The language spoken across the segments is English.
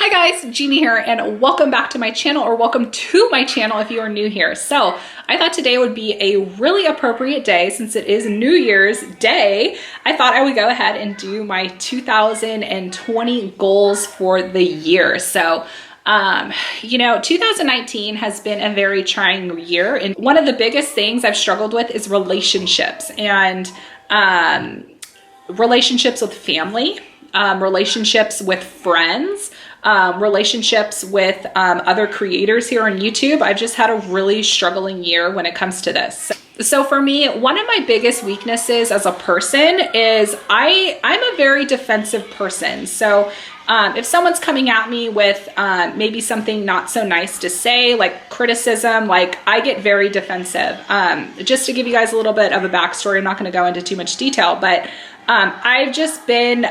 Hi guys, Gina here, and welcome back to my channel, or welcome to my channel if you are new here. So I thought today would be a really appropriate day since it is New Year's Day. I thought I would go ahead and do my 2020 goals for the year. So you know, 2019 has been a very trying year, and one of the biggest things I've struggled with is relationships and relationships with family, relationships with friends, relationships with other creators here on YouTube. I've just had a really struggling year when it comes to this. So for me, one of my biggest weaknesses as a person is I'm a very defensive person. So if someone's coming at me with maybe something not so nice to say, like criticism, like I get very defensive. Just to give you guys a little bit of a backstory, I'm not going to go into too much detail, but I've just been,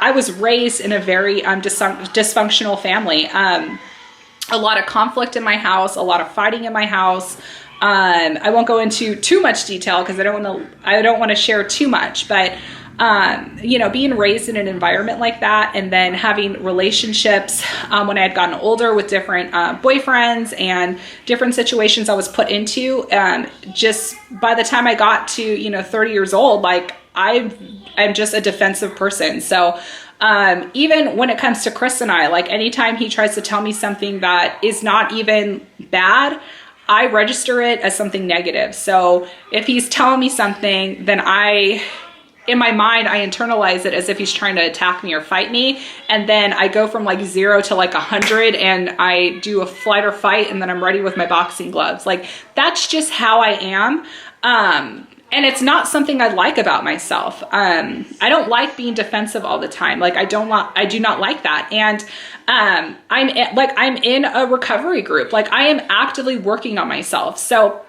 I was raised in a very dysfunctional family. A lot of conflict in my house, a lot of fighting in my house. I won't go into too much detail because I don't want to share too much, but you know, being raised in an environment like that, and then having relationships when I had gotten older with different boyfriends and different situations I was put into, just by the time I got to, you know, 30 years old, like I'm just a defensive person. So even when it comes to Chris and I, like anytime he tries to tell me something that is not even bad, I register it as something negative. So if he's telling me something, then in my mind, I internalize it as if he's trying to attack me or fight me. And then I go from like 0 to like 100, and I do a flight or fight, and then I'm ready with my boxing gloves. Like that's just how I am. And it's not something I like about myself. I don't like being defensive all the time. Like I do not like that. And I'm in a recovery group. Like I am actively working on myself. So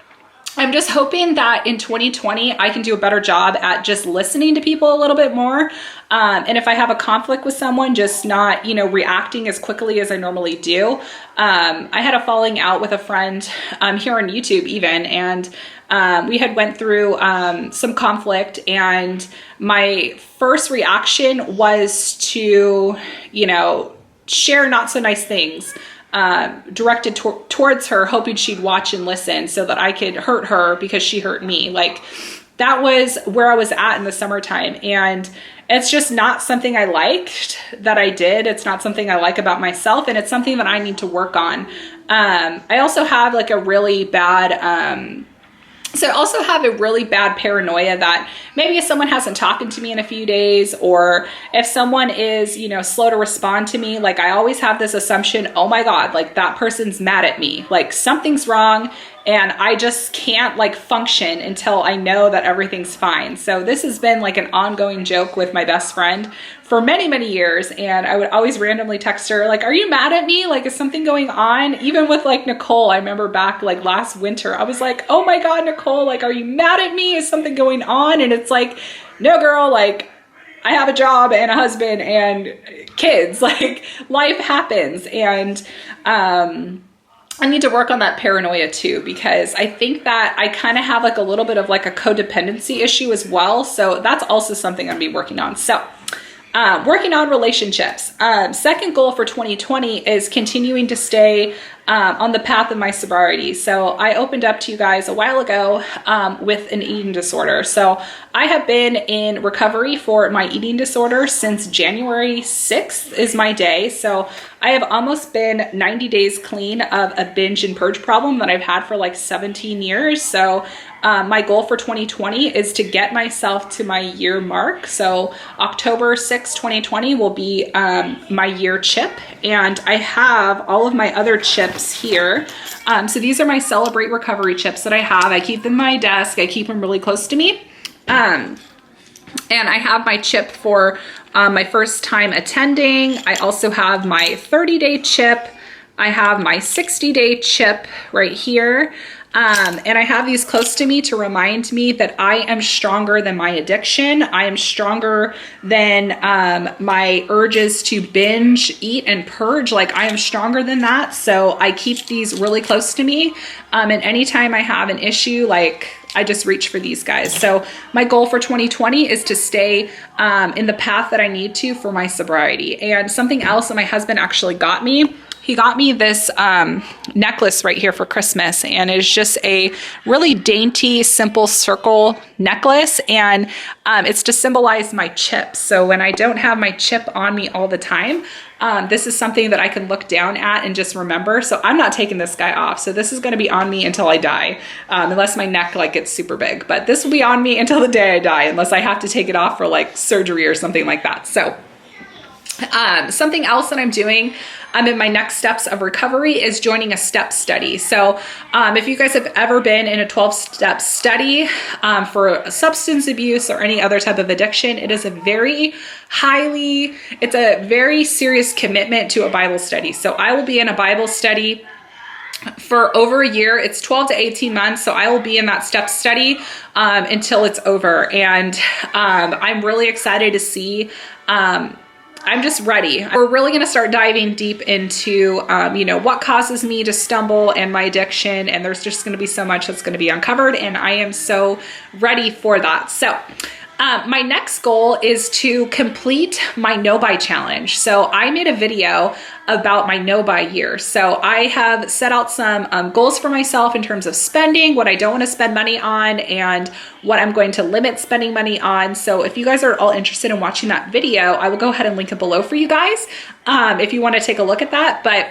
I'm just hoping that in 2020, I can do a better job at just listening to people a little bit more. And if I have a conflict with someone, just not, you know, reacting as quickly as I normally do. I had a falling out with a friend here on YouTube even, and we had went through some conflict, and my first reaction was to, you know, share not so nice things directed towards her, hoping she'd watch and listen so that I could hurt her because she hurt me. Like that was where I was at in the summertime, and it's just not something I liked that I did. It's not something I like about myself, and it's something that I need to work on. I also have like a really bad So I also have a really bad paranoia that maybe if someone hasn't talked to me in a few days, or if someone is, you know, slow to respond to me, like I always have this assumption, oh my God, like that person's mad at me, like something's wrong, and I just can't like function until I know that everything's fine. So this has been like an ongoing joke with my best friend for many, many years. And I would always randomly text her, like, are you mad at me? Like, is something going on? Even with like Nicole, I remember back like last winter, I was like, oh my God, Nicole, like, are you mad at me? Is something going on? And it's like, no girl, like I have a job and a husband and kids, like life happens. And, I need to work on that paranoia too, because I think that I kind of have like a little bit of like a codependency issue as well. So that's also something I'm gonna be working on. So working on relationships. Second goal for 2020 is continuing to stay on the path of my sobriety. So I opened up to you guys a while ago with an eating disorder. So I have been in recovery for my eating disorder since January 6th is my day. So I have almost been 90 days clean of a binge and purge problem that I've had for like 17 years. So my goal for 2020 is to get myself to my year mark. So October 6, 2020 will be my year chip. And I have all of my other chips here. So these are my Celebrate Recovery chips that I have. I keep them in my desk. I keep them really close to me. And I have my chip for my first time attending. I also have my 30-day chip. I have my 60-day chip right here. And I have these close to me to remind me that I am stronger than my addiction. I am stronger than my urges to binge, eat, and purge. Like, I am stronger than that. So I keep these really close to me. And anytime I have an issue, like, I just reach for these guys. So my goal for 2020 is to stay in the path that I need to for my sobriety. And something else that my husband actually got me, he got me this necklace right here for Christmas, and it's just a really dainty, simple circle necklace, and it's to symbolize my chip. So when I don't have my chip on me all the time, this is something that I can look down at and just remember. So I'm not taking this guy off. So this is going to be on me until I die, unless my neck like gets super big. But this will be on me until the day I die, unless I have to take it off for like surgery or something like that. So something else that I'm doing in my next steps of recovery is joining a step study. So if you guys have ever been in a 12-step study for substance abuse or any other type of addiction, it is a very serious commitment to a Bible study. So I will be in a Bible study for over a year. It's 12 to 18 months. So I will be in that step study until it's over. And I'm really excited to see, I'm just ready. We're really going to start diving deep into, what causes me to stumble and my addiction. And there's just going to be so much that's going to be uncovered. And I am so ready for that. So my next goal is to complete my no-buy challenge. So I made a video about my no-buy year. So I have set out some goals for myself in terms of spending, what I don't want to spend money on, and what I'm going to limit spending money on. So if you guys are all interested in watching that video, I will go ahead and link it below for you guys if you want to take a look at that. But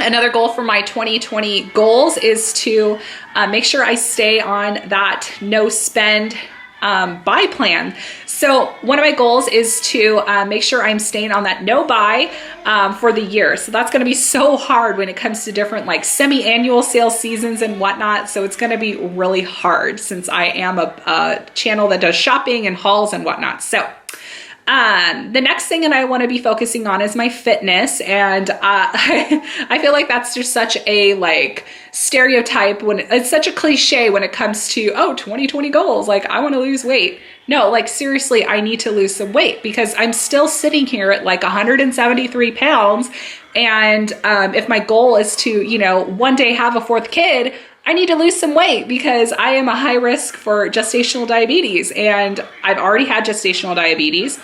another goal for my 2020 goals is to make sure I stay on that no spend buy plan. So one of my goals is to make sure I'm staying on that no buy for the year. So that's going to be so hard when it comes to different like semi-annual sale seasons and whatnot. So it's going to be really hard since I am a channel that does shopping and hauls and whatnot. So the next thing that I want to be focusing on is my fitness. And I feel like that's just such a like stereotype when it's such a cliche when it comes to, 2020 goals. Like, I want to lose weight. No, like seriously, I need to lose some weight because I'm still sitting here at like 173 pounds. And if my goal is to, one day have a fourth kid, I need to lose some weight because I am a high risk for gestational diabetes. And I've already had gestational diabetes.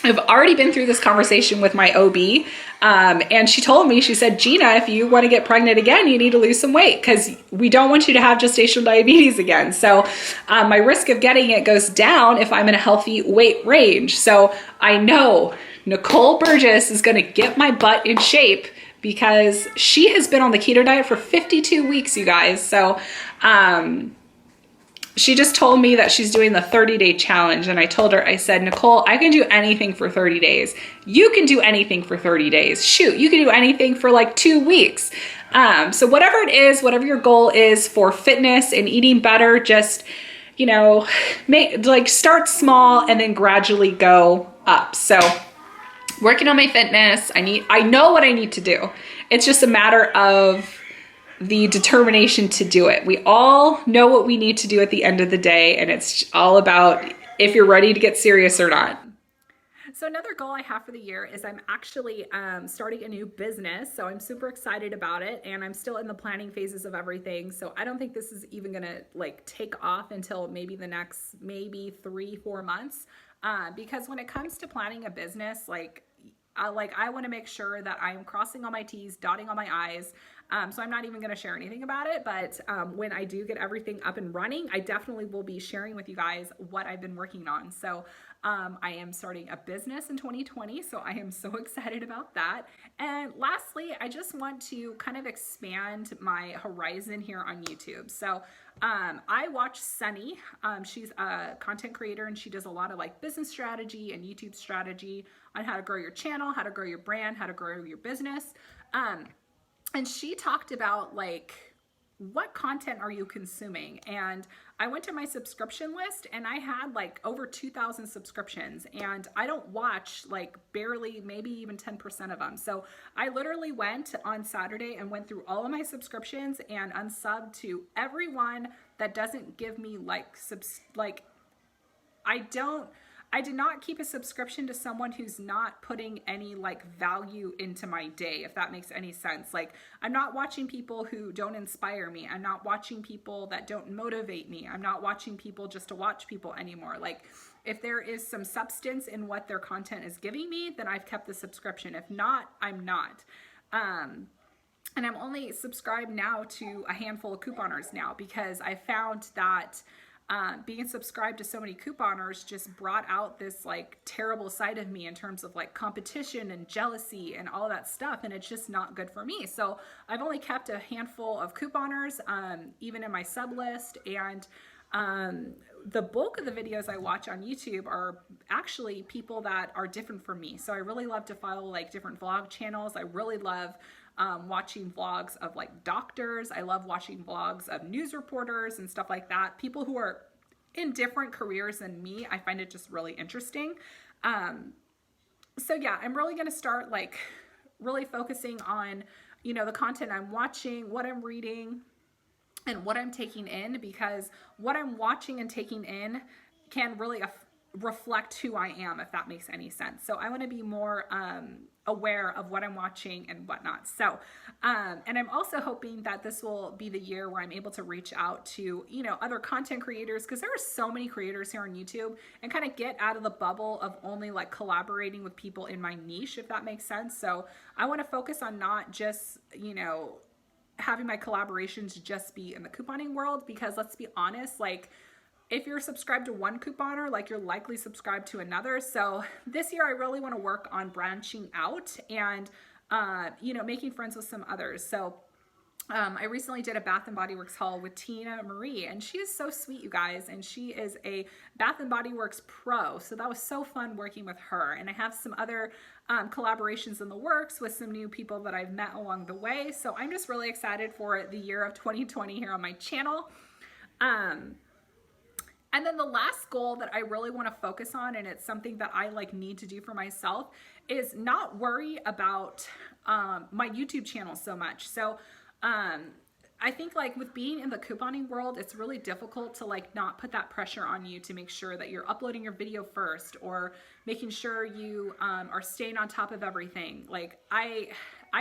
I've already been through this conversation with my OB, and she told me, she said, Gina, if you want to get pregnant again, you need to lose some weight because we don't want you to have gestational diabetes again. So my risk of getting it goes down if I'm in a healthy weight range. So I know Nicole Burgess is going to get my butt in shape because she has been on the keto diet for 52 weeks, you guys. So she just told me that she's doing the 30-day challenge. And I told her, I said, Nicole, I can do anything for 30 days. You can do anything for 30 days. Shoot, you can do anything for like 2 weeks. So whatever it is, whatever your goal is for fitness and eating better, just, start small and then gradually go up. So working on my fitness, I know what I need to do. It's just a matter of the determination to do it. We all know what we need to do at the end of the day, and it's all about if you're ready to get serious or not. So another goal I have for the year is I'm actually starting a new business. So I'm super excited about it, and I'm still in the planning phases of everything. So I don't think this is even gonna like take off until maybe the next 3-4 months. Because when it comes to planning a business, I want to make sure that I'm crossing all my T's, dotting all my I's. So I'm not even going to share anything about it. But when I do get everything up and running, I definitely will be sharing with you guys what I've been working on. So I am starting a business in 2020. So I am so excited about that. And lastly, I just want to kind of expand my horizon here on YouTube. So I watch Sunny. She's a content creator, and she does a lot of like business strategy and YouTube strategy on how to grow your channel, how to grow your brand, how to grow your business. And she talked about like, what content are you consuming? And I went to my subscription list and I had like over 2,000 subscriptions, and I don't watch like barely, maybe even 10% of them. So I literally went on Saturday and went through all of my subscriptions and unsubbed to everyone that doesn't give me I did not keep a subscription to someone who's not putting any like value into my day, if that makes any sense. Like, I'm not watching people who don't inspire me. I'm not watching people that don't motivate me. I'm not watching people just to watch people anymore. Like, if there is some substance in what their content is giving me, then I've kept the subscription. If not, I'm not. And I'm only subscribed now to a handful of couponers now, because I found that being subscribed to so many couponers just brought out this like terrible side of me in terms of like competition and jealousy and all that stuff. And it's just not good for me. So I've only kept a handful of couponers, even in my sub list. And the bulk of the videos I watch on YouTube are actually people that are different from me. So I really love to follow like different vlog channels. I really love watching vlogs of like doctors. I love watching vlogs of news reporters and stuff like that. People who are in different careers than me. I find it just really interesting. So yeah, I'm really going to start like really focusing on, you know, the content I'm watching, what I'm reading, and what I'm taking in, because what I'm watching and taking in can really reflect who I am, if that makes any sense. So I want to be more aware of what I'm watching and whatnot. So, and I'm also hoping that this will be the year where I'm able to reach out to, you know, other content creators, because there are so many creators here on YouTube, and kind of get out of the bubble of only like collaborating with people in my niche, if that makes sense. So I want to focus on not just, you know, having my collaborations just be in the couponing world, because let's be honest, like, if you're subscribed to one couponer, like, you're likely subscribed to another. So this year I really want to work on branching out and, you know, making friends with some others. So I recently did a Bath and Body Works haul with Tina Marie, and she is so sweet, you guys. And she is a Bath and Body Works pro. So that was so fun working with her. And I have some other collaborations in the works with some new people that I've met along the way. So I'm just really excited for the year of 2020 here on my channel. And then the last goal that I really want to focus on, and it's something that I like need to do for myself, is not worry about my YouTube channel so much. So I think like with being in the couponing world, it's really difficult to like not put that pressure on you to make sure that you're uploading your video first, or making sure you are staying on top of everything. Like I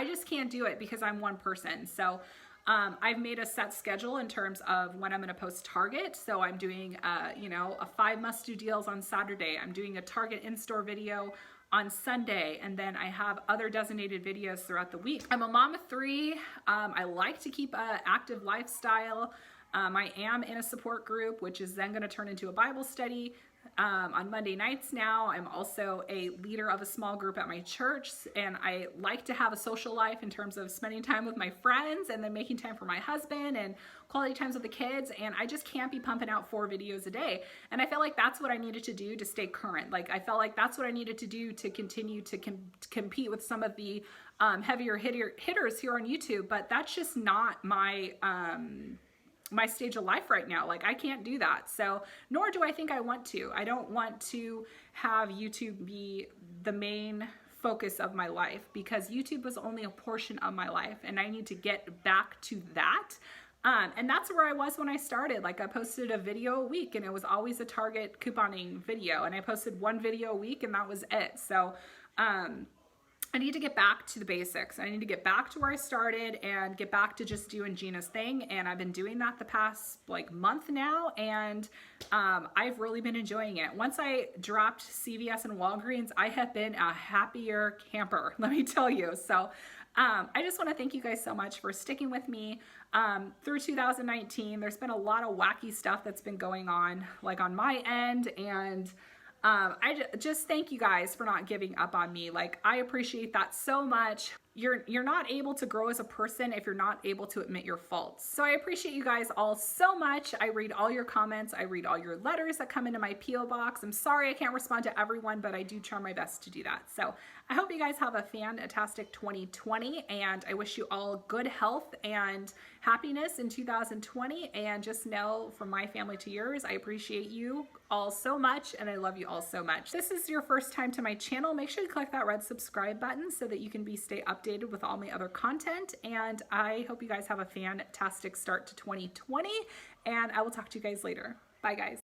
just can't do it because I'm one person. So I've made a set schedule in terms of when I'm going to post Target. So I'm doing, you know, a 5 must-do deals on Saturday. I'm doing a Target in-store video on Sunday, and then I have other designated videos throughout the week. I'm a mom of 3. I like to keep an active lifestyle. I am in a support group, which is then going to turn into a Bible study on Monday nights now. I'm also a leader of a small group at my church, and I like to have a social life in terms of spending time with my friends, and then making time for my husband and quality times with the kids. And I just can't be pumping out 4 videos a day. And I felt like that's what I needed to do to stay current. Like, I felt like that's what I needed to do to continue to compete with some of the heavier hitters here on YouTube. But that's just not my my stage of life right now. Like, I can't do that. So nor do I think I want to. I don't want to have YouTube be the main focus of my life, because YouTube was only a portion of my life, and I need to get back to that. And that's where I was when I started. Like, I posted a video a week, and it was always a Target couponing video, and I posted 1 video a week, and that was it. So I need to get back to the basics. I need to get back to where I started and get back to just doing Gina's thing. And I've been doing that the past like month now, and I've really been enjoying it. Once I dropped CVS and Walgreens, I have been a happier camper, let me tell you. So I just want to thank you guys so much for sticking with me through 2019. There's been a lot of wacky stuff that's been going on, like on my end, and I just thank you guys for not giving up on me. Like, I appreciate that so much. you're not able to grow as a person if you're not able to admit your faults. So I appreciate you guys all so much. I read all your comments. I read all your letters that come into my P.O. box. I'm sorry I can't respond to everyone, but I do try my best to do that. So I hope you guys have a fantastic 2020, and I wish you all good health and happiness in 2020. And just know, from my family to yours, I appreciate you all so much, and I love you all so much. If this is your first time to my channel, make sure you click that red subscribe button so that you can stay updated with all my other content. And I hope you guys have a fantastic start to 2020, and I will talk to you guys later. Bye guys.